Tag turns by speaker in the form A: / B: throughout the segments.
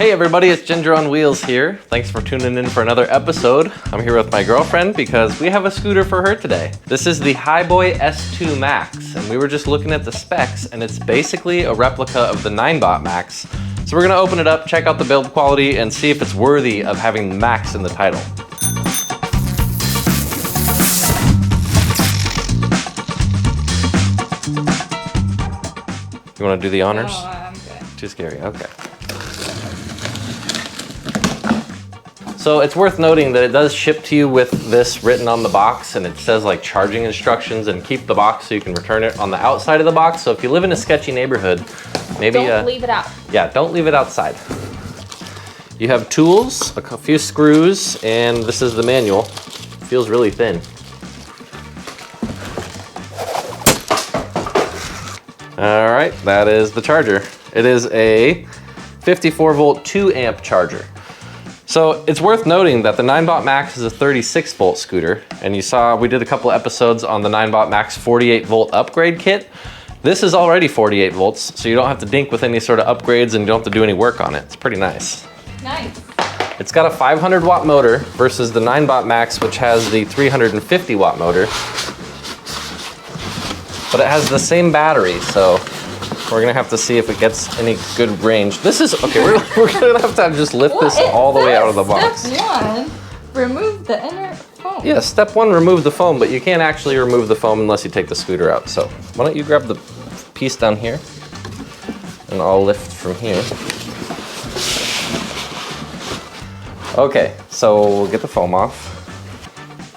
A: Hey everybody, it's Ginger on Wheels here. Thanks for tuning in for another episode. I'm here with my girlfriend because we have a scooter for her today. This is the Hiboy S2 Max, and we were just looking at the specs, and it's basically a replica of the Ninebot Max. So we're gonna open it up, check out the build quality, and see if it's worthy of having Max in the title. You wanna do the honors?
B: No, I'm good.
A: Too scary, okay. So it's worth noting that it does ship to you with this written on the box, and it says like charging instructions and keep the box so you can return it on the outside of the box. So if you live in a sketchy neighborhood, maybe
B: don't leave it out.
A: Yeah, don't leave it outside. You have tools, a few screws, and this is the manual. Feels really thin. All right, that is the charger. It is a 54 volt 2 amp charger. So it's worth noting that the Ninebot Max is a 36 volt scooter, and you saw we did a couple episodes on the Ninebot Max 48 volt upgrade kit. This is already 48 volts, so you don't have to dink with any sort of upgrades and you don't have to do any work on it. It's pretty nice.
B: Nice.
A: It's got a 500 watt motor versus the Ninebot Max, which has the 350 watt motor. But it has the same battery, so we're gonna have to see if it gets any good range. This is, okay, we're gonna have to just lift this all the way out of the box.
B: Step 1, remove the inner foam.
A: Yeah, step 1, remove the foam, but you can't actually remove the foam unless you take the scooter out. So why don't you grab the piece down here and I'll lift from here. Okay, so we'll get the foam off.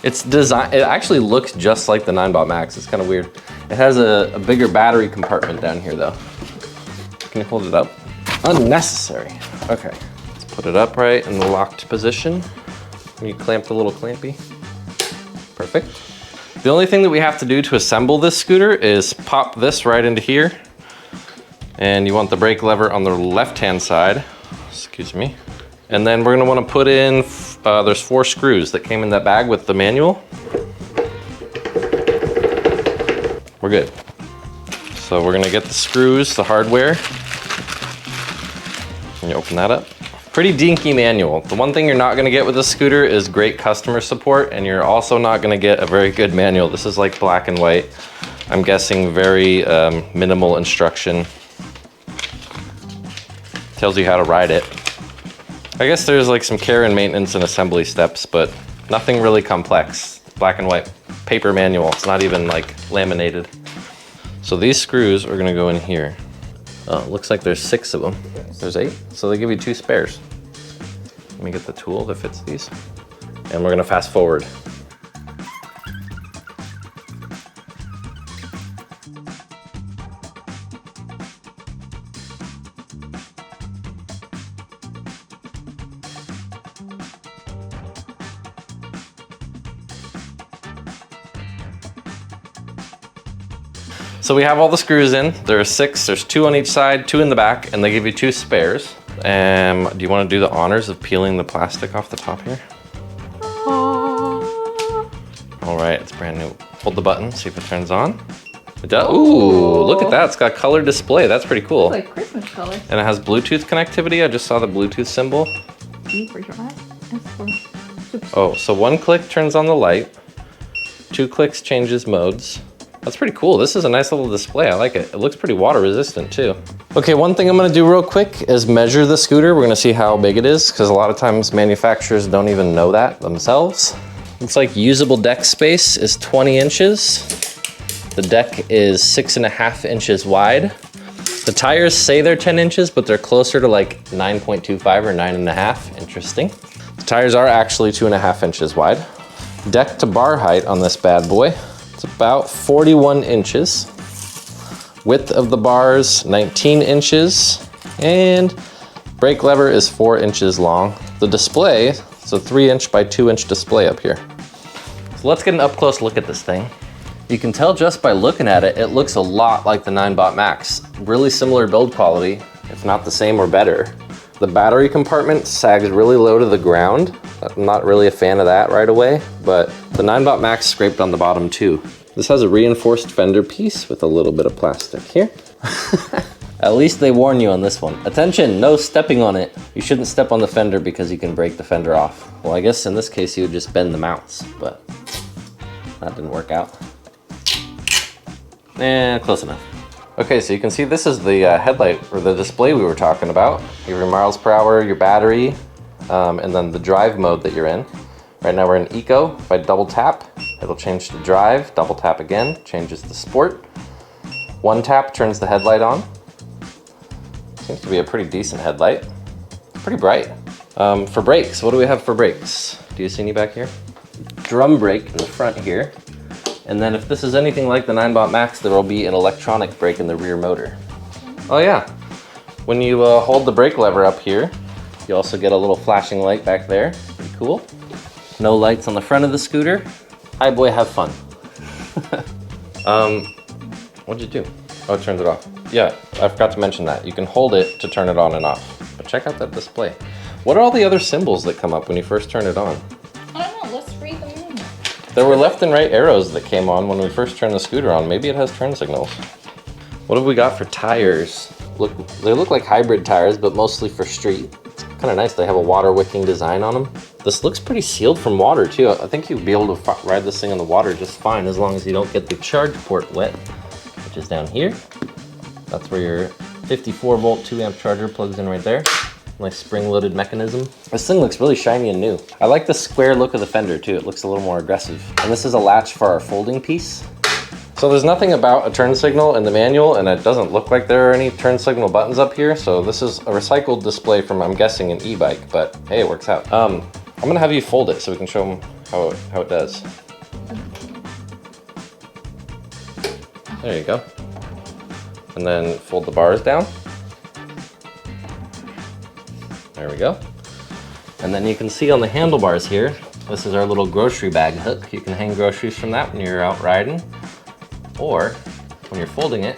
A: It's designed, it actually looks just like the Ninebot Max. It's kind of weird. It has a bigger battery compartment down here though. Can you hold it up? Unnecessary. Okay, let's put it upright in the locked position. You clamp the little clampy. Perfect. The only thing that we have to do to assemble this scooter is pop this right into here. And you want the brake lever on the left-hand side. Excuse me. And then we're gonna wanna put in, there's 4 screws that came in that bag with the manual. We're good. So we're gonna get the screws, the hardware. Can you open that up? Pretty dinky manual. The one thing you're not gonna get with this scooter is great customer support, and you're also not gonna get a very good manual. This is like black and white. I'm guessing very minimal instruction. Tells you how to ride it. I guess there's like some care and maintenance and assembly steps, but nothing really complex. Black and white paper manual. It's not even like laminated. So these screws are gonna go in here. Oh, it looks like there's 6 of them. There's 8, so they give you 2 spares. Let me get the tool that fits these. And we're gonna fast forward. So we have all the screws in. There are 6, there's 2 on each side, 2 in the back, and they give you 2 spares. Do you want to do the honors of peeling the plastic off the top here? All right, it's brand new. Hold the button, see if it turns on. It does. Ooh, look at that, it's got color display. That's pretty cool.
B: It's like Christmas color.
A: And it has Bluetooth connectivity. I just saw the Bluetooth symbol.
B: E for your eyes, S for super.
A: Oh, so 1 click turns on the light. 2 clicks changes modes. That's pretty cool. This is a nice little display. I like it. It looks pretty water resistant too. Okay, one thing I'm gonna do real quick is measure the scooter. We're gonna see how big it is, because a lot of times manufacturers don't even know that themselves. Looks like usable deck space is 20 inches. The deck is 6.5 inches wide. The tires say they're 10 inches, but they're closer to like 9.25 or 9.5. Interesting. The tires are actually 2.5 inches wide. Deck to bar height on this bad boy. It's about 41 inches. Width of the bars, 19 inches. And brake lever is 4 inches long. The display, it's a 3-inch by 2-inch display up here. So let's get an up close look at this thing. You can tell just by looking at it, it looks a lot like the Ninebot Max. Really similar build quality, if not the same or better. The battery compartment sags really low to the ground. I'm not really a fan of that right away, but the Ninebot Max scraped on the bottom too. This has a reinforced fender piece with a little bit of plastic here. At least they warn you on this one. Attention, no stepping on it. You shouldn't step on the fender because you can break the fender off. Well, I guess in this case you would just bend the mounts, but that didn't work out. Close enough. Okay, so you can see this is the headlight or the display we were talking about. Your miles per hour, your battery, and then the drive mode that you're in. Right now we're in Eco. If I double tap, it'll change to drive. Double tap again, changes to sport. One tap turns the headlight on. Seems to be a pretty decent headlight. Pretty bright. For brakes, what do we have for brakes? Do you see any back here? Drum brake in the front here. And then if this is anything like the Ninebot Max, there will be an electronic brake in the rear motor. Oh yeah, when you hold the brake lever up here, you also get a little flashing light back there. Pretty cool. No lights on the front of the scooter. Hiboy, have fun. What'd you do? Oh, it turned it off. Yeah, I forgot to mention that. You can hold it to turn it on and off. But check out that display. What are all the other symbols that come up when you first turn it on?
B: I don't know, let's read them in.
A: There were left and right arrows that came on when we first turned the scooter on. Maybe it has turn signals. What have we got for tires? They look like hybrid tires, but mostly for street. It's kind of nice. They have a water wicking design on them. This looks pretty sealed from water too. I think you'd be able to ride this thing in the water just fine as long as you don't get the charge port wet, which is down here. That's where your 54 volt 2 amp charger plugs in right there. Nice spring-loaded mechanism. This thing looks really shiny and new. I like the square look of the fender too. It looks a little more aggressive. And this is a latch for our folding piece. So there's nothing about a turn signal in the manual, and it doesn't look like there are any turn signal buttons up here. So this is a recycled display from, I'm guessing, an e-bike, but hey, it works out. I'm gonna have you fold it so we can show them how it does. There you go. And then fold the bars down. There we go. And then you can see on the handlebars here, this is our little grocery bag hook. You can hang groceries from that when you're out riding. Or when you're folding it,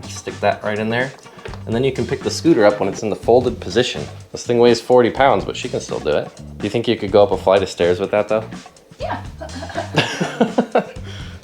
A: stick that right in there. And then you can pick the scooter up when it's in the folded position. This thing weighs 40 pounds, but she can still do it. Do you think you could go up a flight of stairs with that though?
B: Yeah.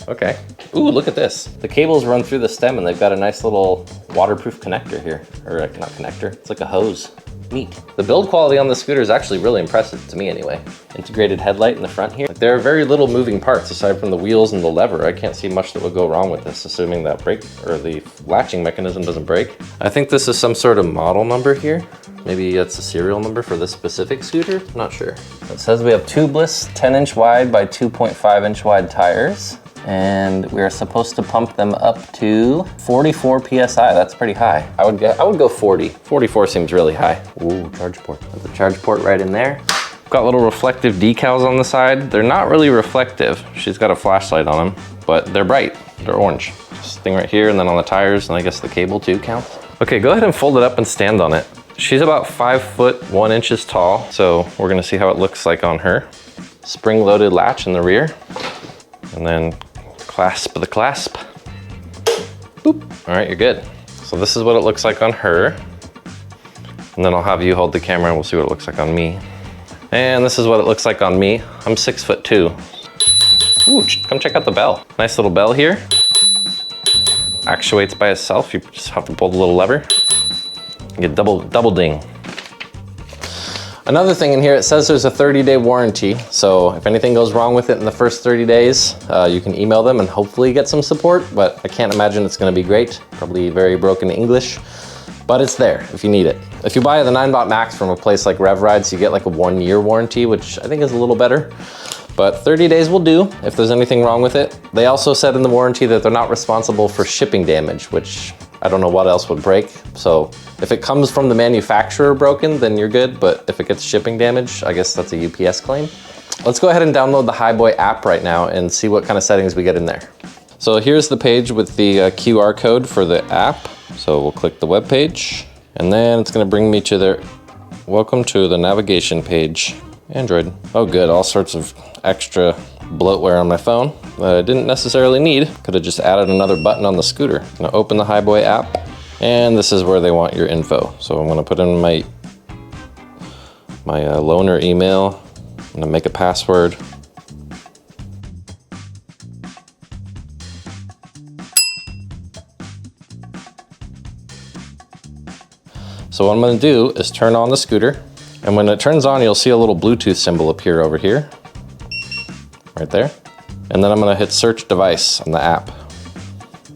A: Okay. Ooh, look at this. The cables run through the stem and they've got a nice little waterproof connector here. Or not connector, it's like a hose. Neat. The build quality on the scooter is actually really impressive to me anyway. Integrated headlight in the front here. There are very little moving parts aside from the wheels and the lever. I can't see much that would go wrong with this, assuming that brake or the latching mechanism doesn't break. I think this is some sort of model number here. Maybe it's a serial number for this specific scooter, not sure. It says we have tubeless 10-inch wide by 2.5-inch wide tires. And we're supposed to pump them up to 44 PSI. That's pretty high. I would go 40. 44 seems really high. Ooh, charge port. There's a charge port right in there. Got little reflective decals on the side. They're not really reflective. She's got a flashlight on them, but they're bright. They're orange. This thing right here, and then on the tires, and I guess the cable too counts. Okay, go ahead and fold it up and stand on it. She's about 5 foot 1 inches tall, so we're gonna see how it looks like on her. Spring-loaded latch in the rear, and then clasp the clasp. Boop. All right, you're good. So this is what it looks like on her. And then I'll have you hold the camera and we'll see what it looks like on me. And this is what it looks like on me. I'm 6'2". Ooh, come check out the bell. Nice little bell here. Actuates by itself. You just have to pull the little lever. You get double ding. Another thing in here, it says there's a 30-day warranty. So if anything goes wrong with it in the first 30 days, you can email them and hopefully get some support, but I can't imagine it's gonna be great. Probably very broken English, but it's there if you need it. If you buy the Ninebot Max from a place like Rev Rides, you get like a 1-year warranty, which I think is a little better. But 30 days will do if there's anything wrong with it. They also said in the warranty that they're not responsible for shipping damage, which I don't know what else would break. So if it comes from the manufacturer broken, then you're good. But if it gets shipping damage, I guess that's a UPS claim. Let's go ahead and download the Hiboy app right now and see what kind of settings we get in there. So here's the page with the QR code for the app. So we'll click the web page and then it's gonna bring me to their welcome to the navigation page. Android. Oh good, all sorts of extra bloatware on my phone that I didn't necessarily need. Could have just added another button on the scooter. I'm gonna open the Hiboy app and this is where they want your info. So I'm gonna put in my loaner email. I'm gonna make a password. So what I'm gonna do is turn on the scooter, and when it turns on, you'll see a little Bluetooth symbol appear over here, right there. And then I'm gonna hit search device on the app.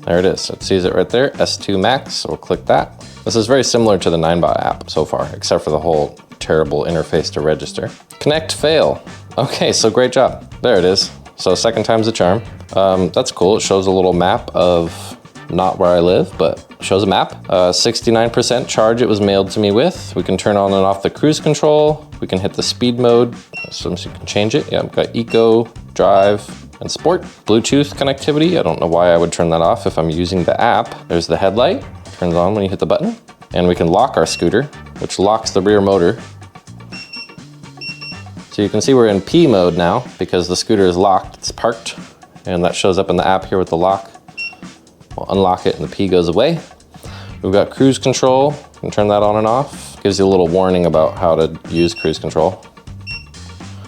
A: There it is, it sees it right there, S2 Max, so we'll click that. This is very similar to the Ninebot app so far, except for the whole terrible interface to register. Connect fail. Okay, so great job. There it is. So second time's the charm. That's cool, it shows a little map of not where I live, but shows a map. 69% charge it was mailed to me with. We can turn on and off the cruise control. We can hit the speed mode, so you can change it. Yeah, I've got eco, drive, and sport. Bluetooth connectivity, I don't know why I would turn that off if I'm using the app. There's the headlight, turns on when you hit the button. And we can lock our scooter, which locks the rear motor. So you can see we're in P mode now because the scooter is locked, it's parked. And that shows up in the app here with the lock. We'll unlock it and the P goes away. We've got cruise control, you can turn that on and off. Gives you a little warning about how to use cruise control.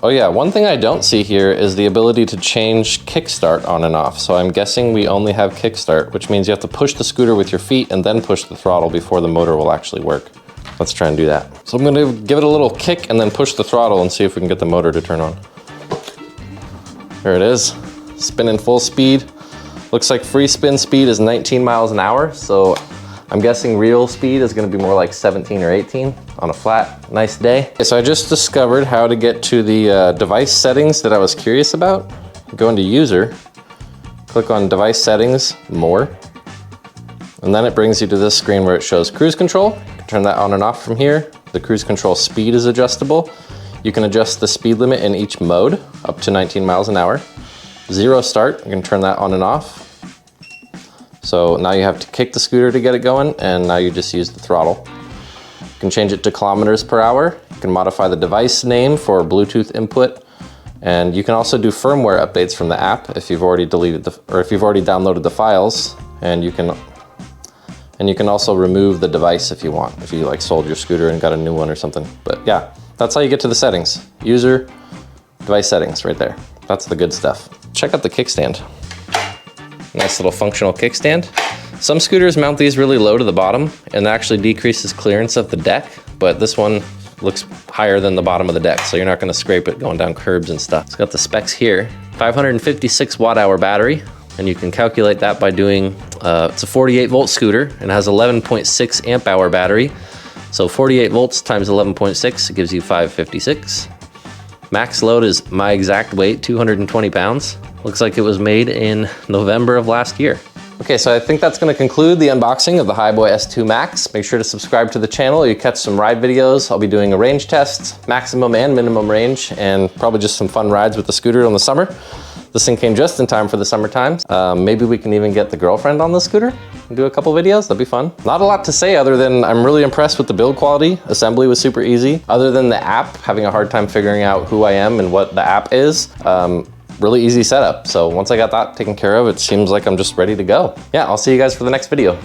A: Oh yeah, one thing I don't see here is the ability to change kickstart on and off. So I'm guessing we only have kickstart, which means you have to push the scooter with your feet and then push the throttle before the motor will actually work. Let's try and do that. So I'm gonna give it a little kick and then push the throttle and see if we can get the motor to turn on. There it is, spinning full speed. Looks like free spin speed is 19 miles an hour, so I'm guessing real speed is gonna be more like 17 or 18 on a flat, nice day. Okay, so I just discovered how to get to the device settings that I was curious about. Go into user, click on device settings, more, and then it brings you to this screen where it shows cruise control. You can turn that on and off from here. The cruise control speed is adjustable. You can adjust the speed limit in each mode up to 19 miles an hour. Zero start, you can turn that on and off. So now you have to kick the scooter to get it going, and now you just use the throttle. You can change it to kilometers per hour. You can modify the device name for Bluetooth input, and you can also do firmware updates from the app if you've already if you've already downloaded the files, and you can also remove the device if you want, if you like sold your scooter and got a new one or something. But yeah, that's how you get to the settings. User, device settings right there. That's the good stuff. Check out the kickstand. Nice little functional kickstand. Some scooters mount these really low to the bottom and that actually decreases clearance of the deck, but this one looks higher than the bottom of the deck, so you're not gonna scrape it going down curbs and stuff. It's got the specs here. 556 watt-hour battery, and you can calculate that by doing, it's a 48 volt scooter and has 11.6 amp hour battery. So 48 volts times 11.6 gives you 556. Max load is my exact weight, 220 pounds. Looks like it was made in November of last year. Okay, so I think that's gonna conclude the unboxing of the Hiboy S2 Max. Make sure to subscribe to the channel. You catch some ride videos. I'll be doing a range test, maximum and minimum range, and probably just some fun rides with the scooter in the summer. This thing came just in time for the summer times. Maybe we can even get the girlfriend on the scooter and do a couple videos, that'd be fun. Not a lot to say other than I'm really impressed with the build quality. Assembly was super easy. Other than the app, having a hard time figuring out who I am and what the app is. Really easy setup. So once I got that taken care of, it seems like I'm just ready to go. Yeah, I'll see you guys for the next video.